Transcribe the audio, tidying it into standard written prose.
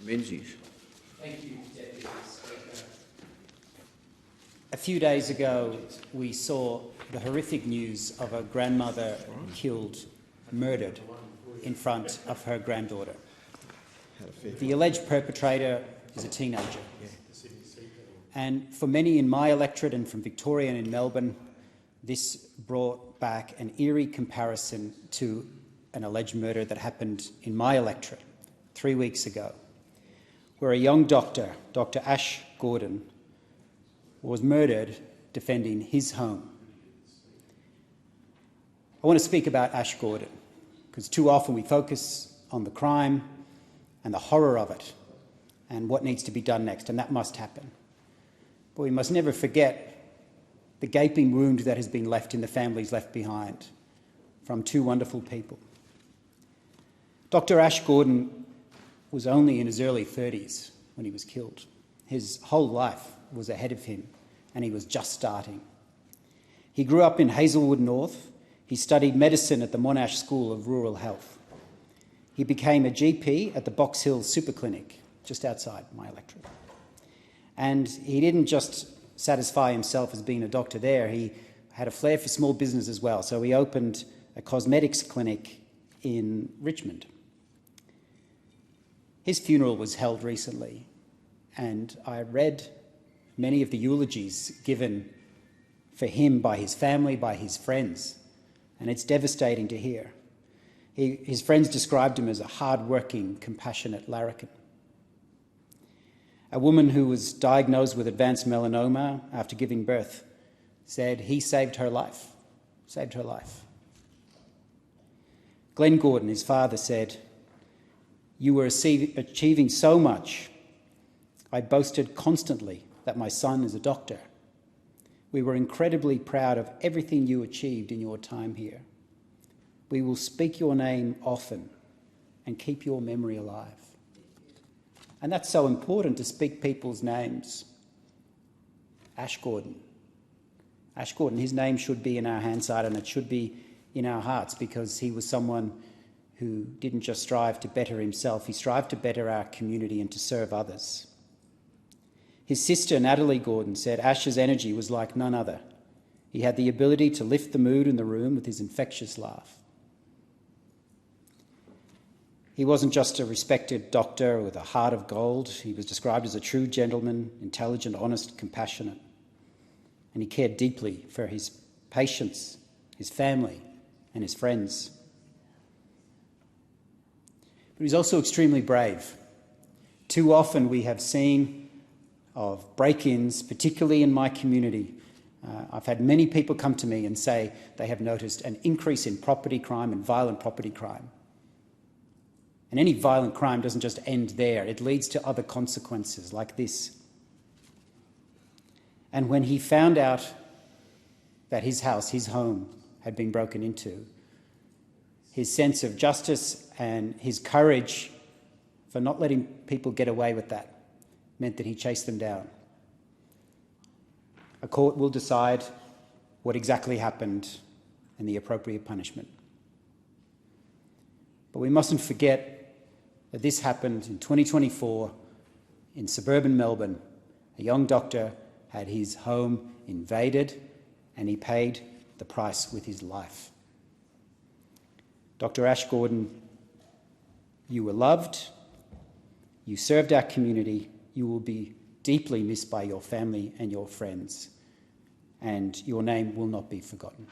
Menzies. Thank you, Deputy Speaker. A few days ago, we saw the horrific news of a grandmother killed, murdered, in front of her granddaughter. The alleged perpetrator is a teenager. And for many in my electorate and from Victoria and in Melbourne, this brought back an eerie comparison to an alleged murder that happened in my electorate 3 weeks ago, where a young doctor, Dr. Ash Gordon, was murdered defending his home. I want to speak about Ash Gordon, because too often we focus on the crime and the horror of it and what needs to be done next, and that must happen. But we must never forget the gaping wound that has been left in the families left behind from two wonderful people. Dr. Ash Gordon was only in his early 30s when he was killed. His whole life was ahead of him, and he was just starting. He grew up in Hazelwood North. He studied medicine at the Monash School of Rural Health. He became a GP at the Box Hill Super Clinic, just outside my electorate. And he didn't just satisfy himself as being a doctor there. He had a flair for small business as well, so he opened a cosmetics clinic in Richmond. His funeral was held recently, and I read many of the eulogies given for him by his family, by his friends, and it's devastating to hear. His friends described him as a hard-working, compassionate larrikin. A woman who was diagnosed with advanced melanoma after giving birth said he saved her life, saved her life. Glenn Gordon, his father, said, "You were achieving so much. I boasted constantly that my son is a doctor. We were incredibly proud of everything you achieved in your time here. We will speak your name often and keep your memory alive." And that's so important, to speak people's names. Ash Gordon. Ash Gordon, his name should be in our Hansard, and it should be in our hearts, because he was someone who didn't just strive to better himself, he strived to better our community and to serve others. His sister, Natalie Gordon, said Ash's energy was like none other. He had the ability to lift the mood in the room with his infectious laugh. He wasn't just a respected doctor with a heart of gold. He was described as a true gentleman, intelligent, honest, compassionate. And he cared deeply for his patients, his family, and his friends. But he was also extremely brave. Too often we have seen of break-ins, particularly in my community. I've had many people come to me and say they have noticed an increase in property crime and violent property crime. And any violent crime doesn't just end there. It leads to other consequences like this. And when he found out that his house, his home, had been broken into, his sense of justice and his courage for not letting people get away with that meant that he chased them down. A court will decide what exactly happened and the appropriate punishment. But we mustn't forget that this happened in 2024 in suburban Melbourne. A young doctor had his home invaded and he paid the price with his life. Dr. Ash Gordon, you were loved, you served our community, you will be deeply missed by your family and your friends, and your name will not be forgotten.